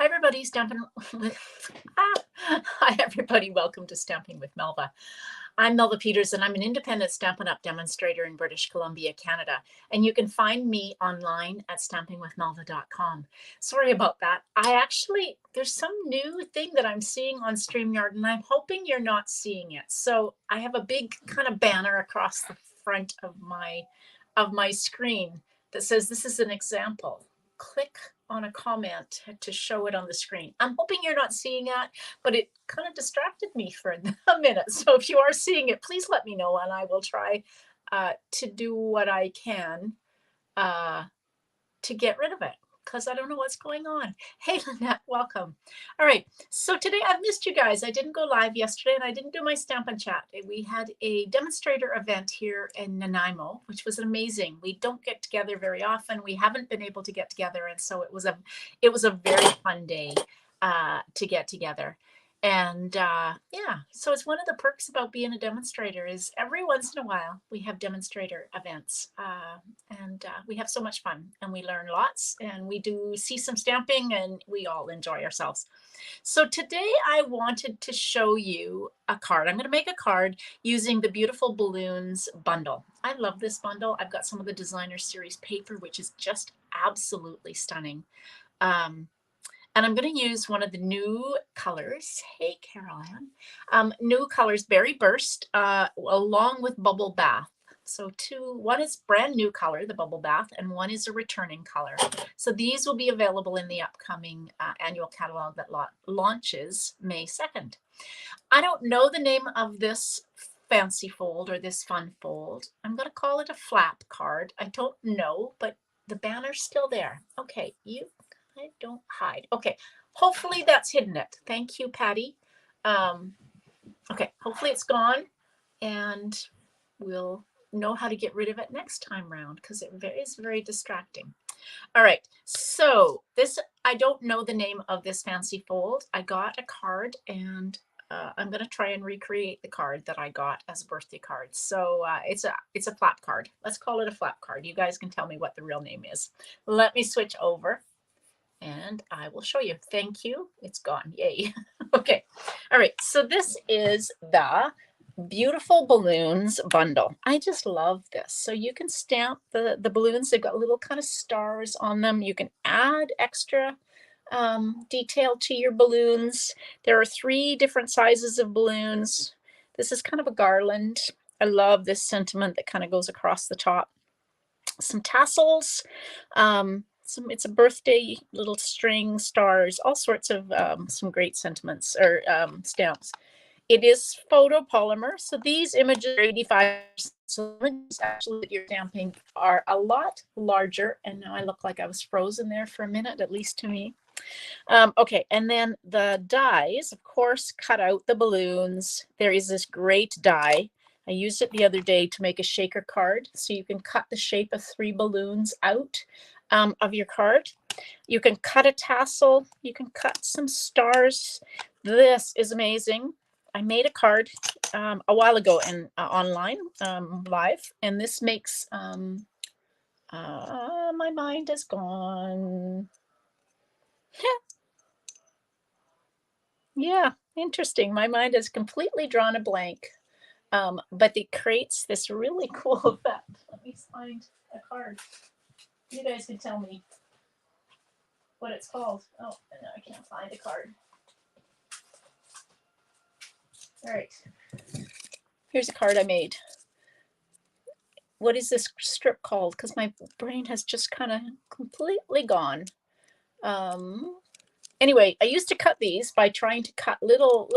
Hi, everybody. Stampin' with Hi, everybody. Welcome to Stamping with Melva. I'm Melva Peters, and I'm an independent Stampin' Up! Demonstrator in British Columbia, Canada. And you can find me online at stampingwithmelva.com. Sorry about that. There's some new thing that I'm seeing on StreamYard, and I'm hoping you're not seeing it. So I have a big kind of banner across the front of my screen that says, "This is an example. Click on a comment to show it on the screen." I'm hoping you're not seeing that, but it kind of distracted me for a minute. So if you are seeing it, please let me know, and I will try to do what I can to get rid of it, because I don't know what's going on. Hey, Lynette, welcome. All right, so today I've missed you guys. I didn't go live yesterday, and I didn't do my Stampin' Chat. We had a demonstrator event here in Nanaimo, which was amazing. We don't get together very often. We haven't been able to get together, and so it was a very fun day to get together. And yeah, so it's one of the perks about being a demonstrator is every once in a while we have demonstrator events, and we have so much fun, and we learn lots, and we do see some stamping, and we all enjoy ourselves. So today I wanted to show you a card. I'm going to make a card using the Beautiful Balloons bundle. I love this bundle. I've got some of the Designer Series paper, which is just absolutely stunning. And I'm going to use one of the new colors. Hey, Caroline. New colors, Berry Burst, along with Bubble Bath. So one is brand new color, the Bubble Bath, and one is a returning color. So these will be available in the upcoming annual catalog that launches May 2nd. I don't know the name of this fancy fold or this fun fold. I'm going to call it a flap card. I don't know, but the banner's still there. Okay, I don't hide. Okay, hopefully that's hidden it. Thank you, Patty. Okay, hopefully it's gone, and we'll know how to get rid of it next time round because it is very distracting. All right, so I don't know the name of this fancy fold. I got a card, and I'm going to try and recreate the card that I got as a birthday card. So it's a flap card. Let's call it a flap card. You guys can tell me what the real name is. Let me switch over, and I will show you. Thank you. It's gone. Yay. Okay. All right. So this is the Beautiful Balloons bundle. I just love this. So you can stamp the balloons. They've got little kind of stars on them. You can add extra detail to your balloons. There are 3 different sizes of balloons. This is kind of a garland. I love this sentiment that kind of goes across the top. Some tassels. It's a birthday, little string, stars, all sorts of some great sentiments or stamps. It is photopolymer, so these images are 85%. So images actually that you're stamping are a lot larger, and now I look like I was frozen there for a minute, at least to me. Okay, and then the dies, of course, cut out the balloons. There is this great die. I used it the other day to make a shaker card, so you can cut the shape of 3 balloons out of your card. You can cut a tassel. You can cut some stars. This is amazing. I made a card a while ago and online, live, and this makes, my mind is gone. Yeah, interesting. My mind has completely drawn a blank. But it creates this really cool effect. Let me find a card. You guys can tell me what it's called. Oh, no, I can't find a card. All right. Here's a card I made. What is this strip called? Because my brain has just kind of completely gone. Anyway, I used to cut these by trying to cut little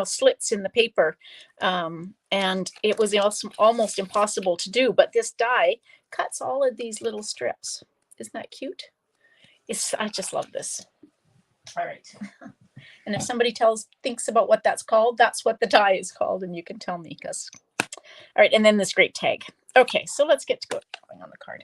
slits in the paper, and it was almost impossible to do. But this die cuts all of these little strips. Isn't that cute? I just love this. All right. And if somebody thinks about what that's called, that's what the die is called, and you can tell me because. All right, and then this great tag. Okay, so let's get to going on the card.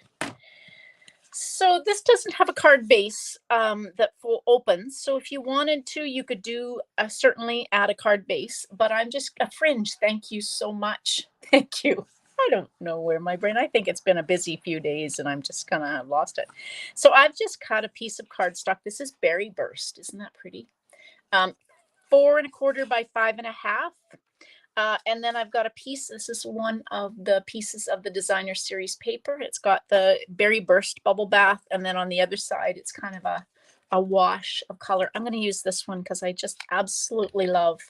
So this doesn't have a card base that opens. So if you wanted to, you could do certainly add a card base, but I'm just a fringe. Thank you so much. Thank you. I don't know where my brain, I think it's been a busy few days and I'm just kind of lost it. So I've just cut a piece of cardstock. This is Berry Burst. Isn't that pretty? 4 1/4 by 5 1/2. And then I've got a piece. This is one of the pieces of the designer series paper. It's got the Berry Burst bubble bath. And then on the other side, it's kind of a wash of color. I'm going to use this one because I just absolutely love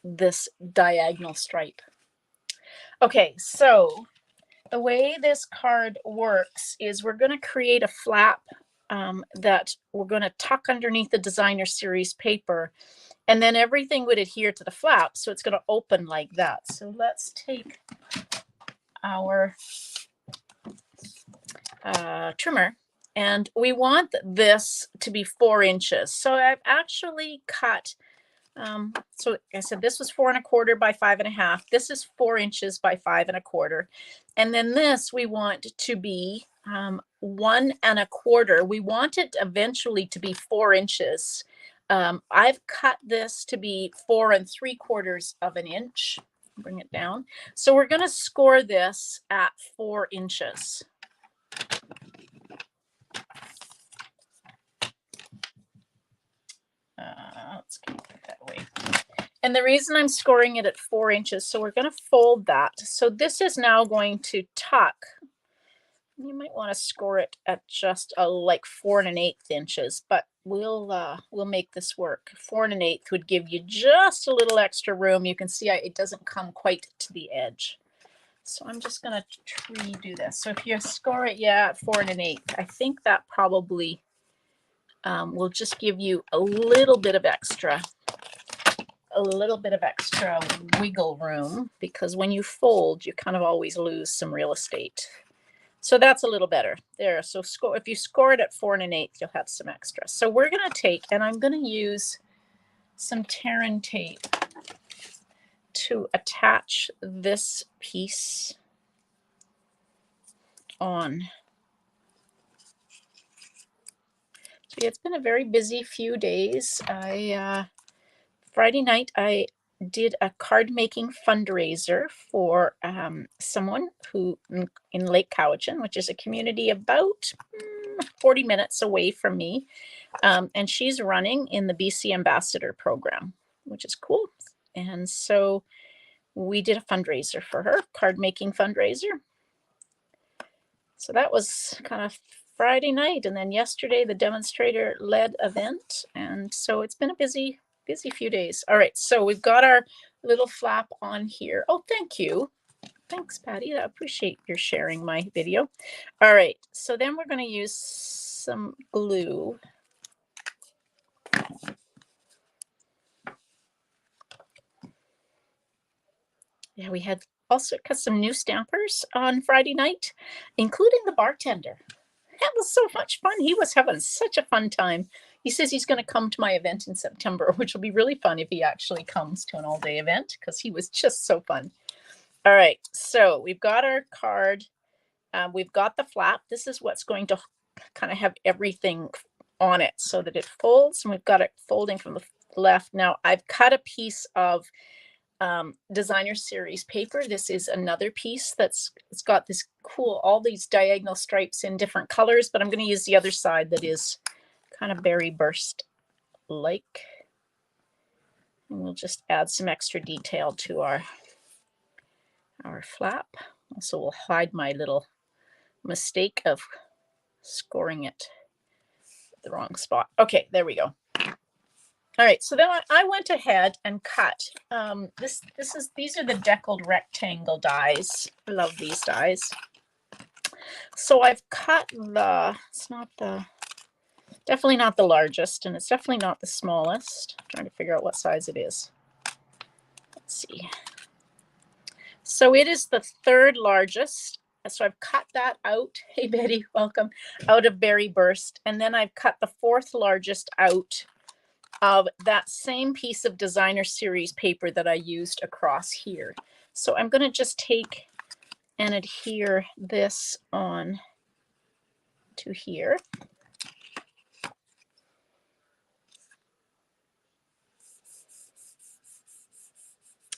this diagonal stripe. Okay, so the way this card works is we're going to create a flap that we're going to tuck underneath the designer series paper, and then everything would adhere to the flap, so it's going to open like that. So let's take our trimmer, and we want this to be 4 inches. So I've actually cut, so like I said, this was 4 1/4 by 5 1/2. This is 4 inches by 5 1/4. And then this we want to be 1 1/4. We want it eventually to be 4 inches. I've cut this to be 4 3/4 of an inch. Bring it down. So we're going to score this at 4 inches. Let's keep it that way. And the reason I'm scoring it at 4 inches, so we're going to fold that. So this is now going to tuck. You might want to score it at just like 4 1/8 inches, but we'll make this work. 4 1/8 would give you just a little extra room. You can see it doesn't come quite to the edge. So I'm just going to redo this. So if you score it, at 4 1/8, I think that probably will just give you a little bit of extra wiggle room, because when you fold, you kind of always lose some real estate. So that's a little better there. So if you score it at 4 1/8, you'll have some extra. So we're going to take, and I'm going to use some Terran tape to attach this piece on. So yeah, it's been a very busy few days. Friday night, I did a card making fundraiser for someone who in Lake Cowichan, which is a community about 40 minutes away from me. And she's running in the BC Ambassador program, which is cool. And so we did a fundraiser for her, card making fundraiser. So that was kind of Friday night. And then yesterday, the demonstrator led event. And so it's been a busy few days. All right, so we've got our little flap on here. Oh, thank you. Thanks, Patty. I appreciate your sharing my video. All right, so then we're going to use some glue. Yeah, we had also got some new stampers on Friday night, including the bartender. That was so much fun. He was having such a fun time. He says he's going to come to my event in September, which will be really fun if he actually comes to an all-day event, because he was just so fun. All right, so we've got our card. We've got the flap. This is what's going to kind of have everything on it so that it folds, and we've got it folding from the left. Now I've cut a piece of designer series paper. This is another piece it's got this cool, all these diagonal stripes in different colors, but I'm going to use the other side that is kind of Berry Burst like, and we'll just add some extra detail to our flap. Also, we'll hide my little mistake of scoring it at the wrong spot. Okay, there we go. All right, so then I went ahead and cut. These are the deckled rectangle dies. I love these dies. So I've cut definitely not the largest, and it's definitely not the smallest. I'm trying to figure out what size it is. Let's see. So it is the 3rd largest. So I've cut that out. Hey, Betty, welcome. Out of Berry Burst. And then I've cut the 4th largest out of that same piece of designer series paper that I used across here. So I'm going to just take and adhere this on to here.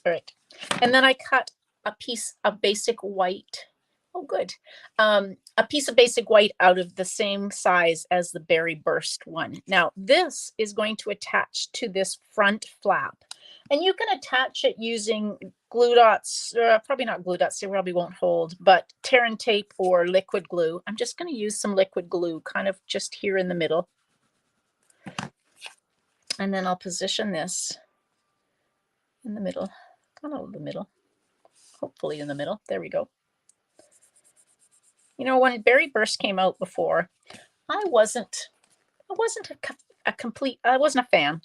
All right. And then I cut a piece of basic white. Oh, good. A piece of basic white out of the same size as the Berry Burst one. Now, this is going to attach to this front flap. And you can attach it using glue dots, probably not glue dots, they probably won't hold, but tear and tape or liquid glue. I'm just going to use some liquid glue kind of just here in the middle. And then I'll position this in the middle, kind of the middle, hopefully in the middle. There we go. You know, when Berry Burst came out before, I wasn't a fan,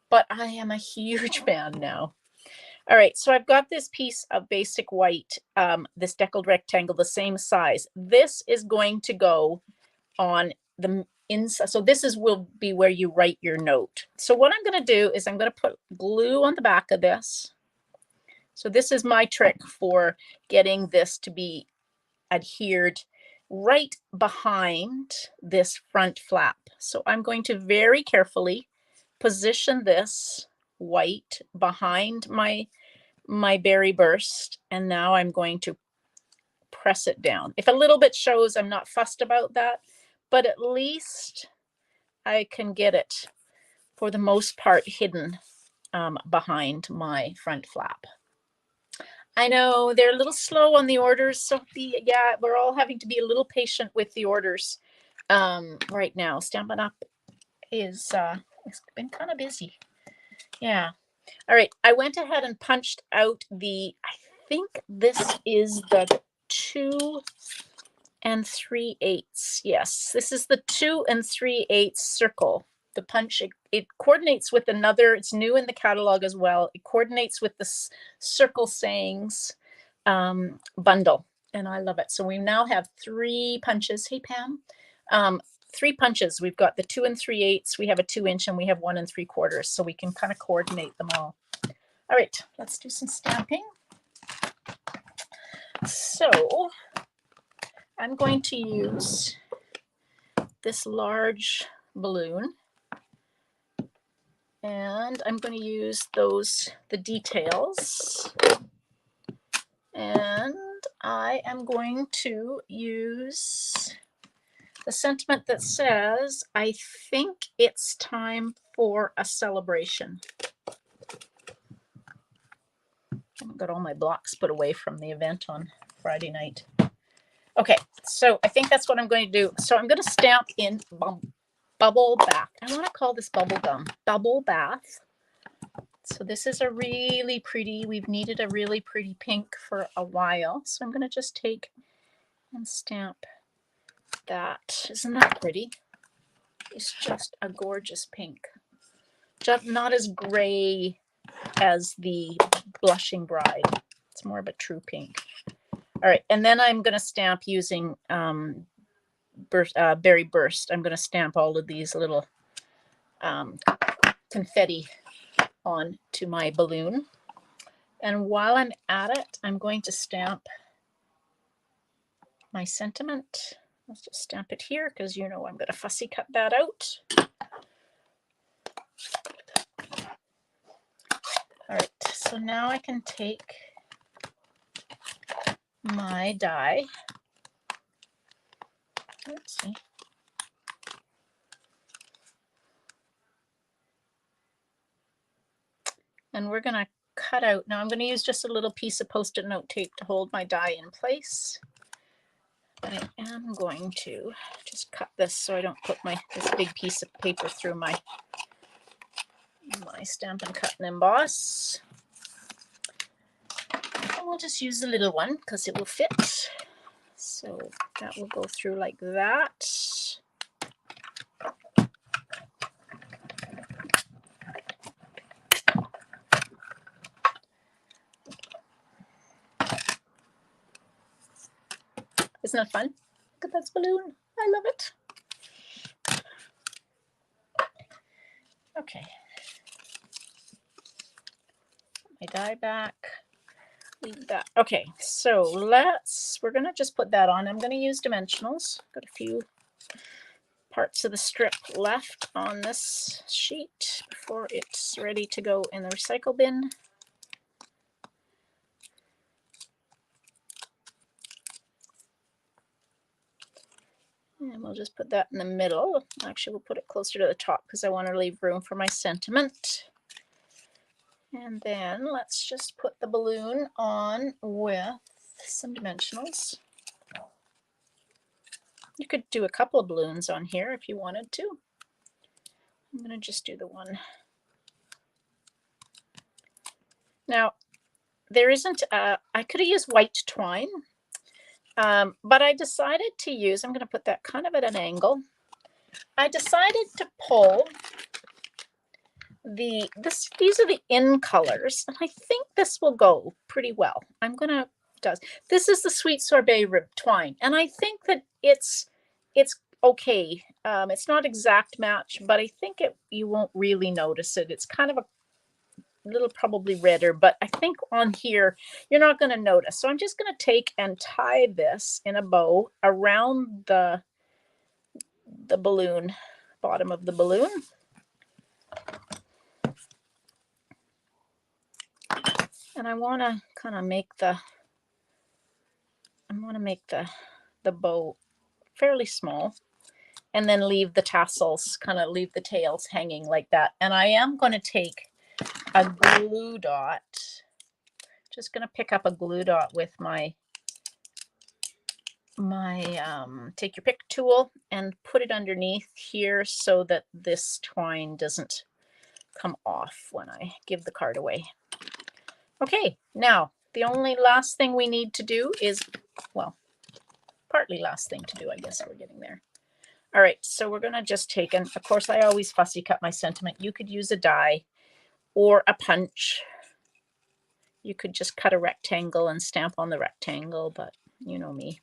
but I am a huge fan now. All right, so I've got this piece of basic white, this deckled rectangle, the same size. This is going to go on the inside. So this will be where you write your note. So what I'm going to do is I'm going to put glue on the back of this. So this is my trick for getting this to be adhered right behind this front flap. So I'm going to very carefully position this white behind my Berry Burst, and now I'm going to press it down. If a little bit shows, I'm not fussed about that, but at least I can get it for the most part hidden behind my front flap. I know they're a little slow on the orders, Sophie. Yeah, we're all having to be a little patient with the orders right now. Stampin' Up is it's been kind of busy. Yeah. All right. I went ahead and punched out I think this is the 2 3/8. Yes, this is the 2 3/8 circle. The punch, it coordinates with another, it's new in the catalog as well. It coordinates with the Circle Sayings bundle, and I love it. So we now have 3 punches. Hey, Pam. 3 punches. We've got the 2 3/8, we have a 2-inch, and we have 1 3/4. So we can kind of coordinate them all. All right, let's do some stamping. So I'm going to use this large balloon, and I'm going to use the details, and I am going to use the sentiment that says, I think it's time for a celebration. I've got all my blocks put away from the event on Friday night. Okay, so I think that's what I'm going to do. So I'm going to stamp in Bubble Bath. I want to call this bubble gum, Bubble Bath. So this is a really pretty, we've needed a really pretty pink for a while. So I'm going to just take and stamp that. Isn't that pretty? It's just a gorgeous pink. Just not as gray as the Blushing Bride. It's more of a true pink. All right, and then I'm going to stamp using Berry Burst. I'm going to stamp all of these little confetti onto my balloon. And while I'm at it, I'm going to stamp my sentiment. Let's just stamp it here because you know I'm going to fussy cut that out. All right, so now I can take my die. Let's see. And we're going to cut out. Now I'm going to use just a little piece of Post-it note tape to hold my die in place. But I am going to just cut this so I don't put this big piece of paper through my Stampin' Cut and Emboss. And we'll just use the little one because it will fit. So that will go through like that. Isn't that fun? Look at that balloon. I love it. Okay. My die back. Leave that. Okay, so we're going to just put that on. I'm going to use dimensionals. Got a few parts of the strip left on this sheet before it's ready to go in the recycle bin. And we'll just put that in the middle. Actually, we'll put it closer to the top because I want to leave room for my sentiment. And then let's just put the balloon on with some dimensionals. You could do a couple of balloons on here if you wanted to. I'm going to just do the one. Now, there isn't, I could have used white twine, but I decided to use, I'm going to put that kind of at an angle. I decided to pull these are the in colors, and I think this will go pretty well. This is the Sweet Sorbet Rib Twine, and I think that it's okay. It's not exact match, but I think you won't really notice it. It's kind of a little probably redder, but I think on here you're not going to notice. So I'm just going to take and tie this in a bow around the balloon, bottom of the balloon. And I want to kind of make the bow fairly small, and then leave the tassels, kind of leave the tails hanging like that. And I am going to take a glue dot, just going to pick up a glue dot with my take your pick tool and put it underneath here so that this twine doesn't come off when I give the card away. Okay, now the only last thing we need to do is, well, partly last thing to do, I guess we're getting there. All right, so we're going to just take, and of course I always fussy cut my sentiment. You could use a die or a punch. You could just cut a rectangle and stamp on the rectangle, but you know me.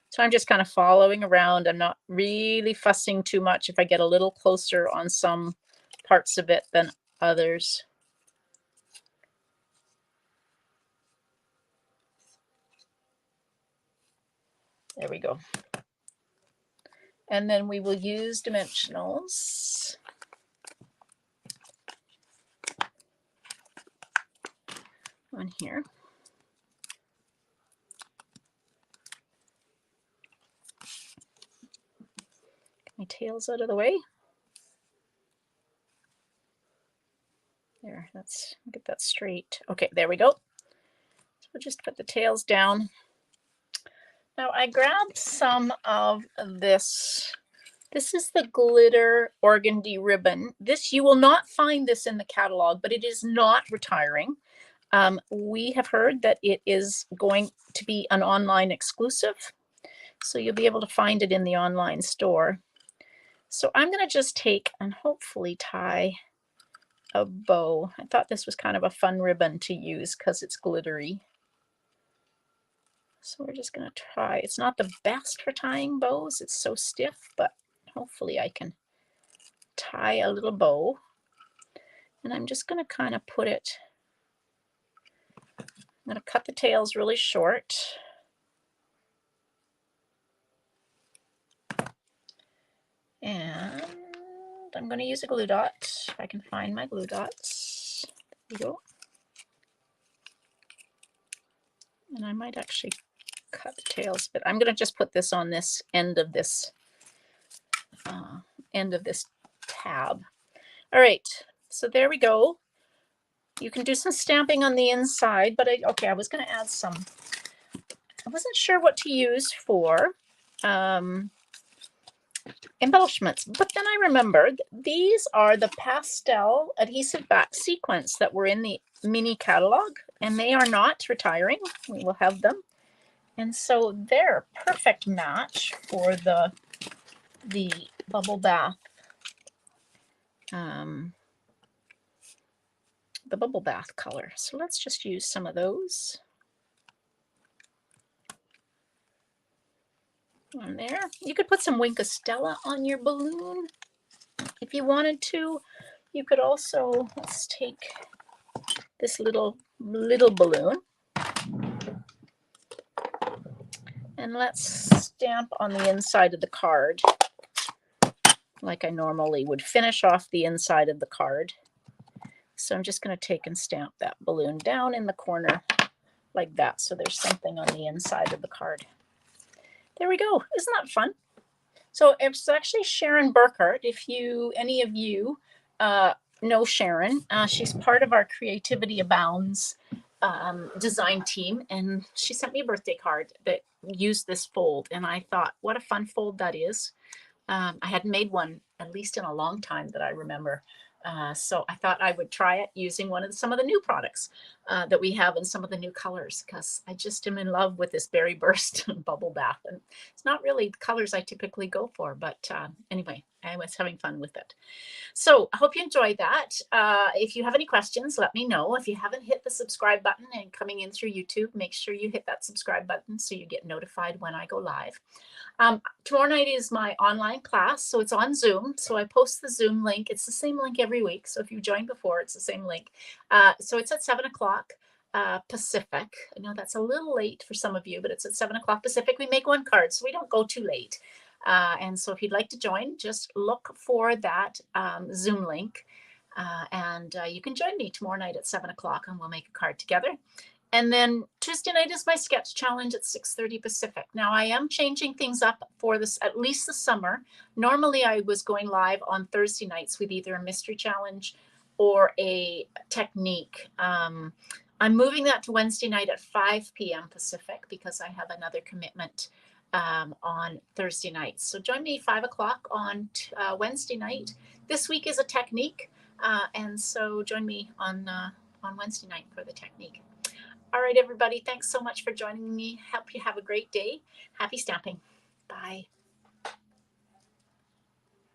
So I'm just kind of following around. I'm not really fussing too much if I get a little closer on some parts of it than others. There we go. And then we will use dimensionals. On here. Get my tails out of the way. There, get that straight. Okay, there we go. So we'll just put the tails down. Now I grabbed some of this. This is the glitter organdy ribbon. You will not find this in the catalog, but it is not retiring. We have heard that it is going to be an online exclusive, so you'll be able to find it in the online store. So I'm going to just take and hopefully tie a bow. I thought this was kind of a fun ribbon to use because it's glittery. So we're just going to try. It's not the best for tying bows. It's so stiff, but hopefully I can tie a little bow. And I'm just going to kind of put it, I'm going to cut the tails really short. And I'm going to use a glue dot, if I can find my glue dots. There we go. And I might actually cut the tails, but I'm going to just put this on this end of this tab. All right, so there we go. You can do some stamping on the inside, but I was going to add some. I wasn't sure what to use for embellishments, but then I remembered these are the pastel adhesive back sequins that were in the mini catalog, and they are not retiring. We will have them, and so they're a perfect match for the bubble bath. The bubble bath color. So let's just use some of those on there. You could put some Wink of Stella on your balloon if you wanted to. You could also, let's take this little balloon and let's stamp on the inside of the card like I normally would. Finish off the inside of the card. So I'm just going to take and stamp that balloon down in the corner like that. So there's something on the inside of the card. There we go. Isn't that fun? So it's actually Sharon Burkhardt. If any of you know Sharon, she's part of our Creativity Abounds design team, and she sent me a birthday card that used this fold, and I thought, what a fun fold that is. I hadn't made one at least in a long time that I remember. So I thought I would try it using some of the new products that we have and some of the new colors, because I just am in love with this berry burst bubble bath. And it's not really the colors I typically go for, but anyway, I was having fun with it. So I hope you enjoyed that. If you have any questions, let me know. If you haven't hit the subscribe button and coming in through YouTube, make sure you hit that subscribe button so you get notified when I go live. Tomorrow night is my online class, so it's on Zoom. So I post the Zoom link. It's the same link every week. So if you joined before, it's the same link. So it's at 7 o'clock Pacific. I know that's a little late for some of you, but it's at 7 o'clock Pacific. We make one card, so we don't go too late. And so if you'd like to join, just look for that Zoom link. And you can join me tomorrow night at 7 o'clock, and we'll make a card together. And then Tuesday night is my sketch challenge at 6:30 Pacific. Now I am changing things up for this, at least the summer. Normally I was going live on Thursday nights with either a mystery challenge or a technique. I'm moving that to Wednesday night at 5 p.m. Pacific because I have another commitment on Thursday nights. So join me 5 o'clock on Wednesday night. This week is a technique. And so join me on Wednesday night for the technique. All right, everybody. Thanks so much for joining me. Hope you have a great day. Happy stamping. Bye.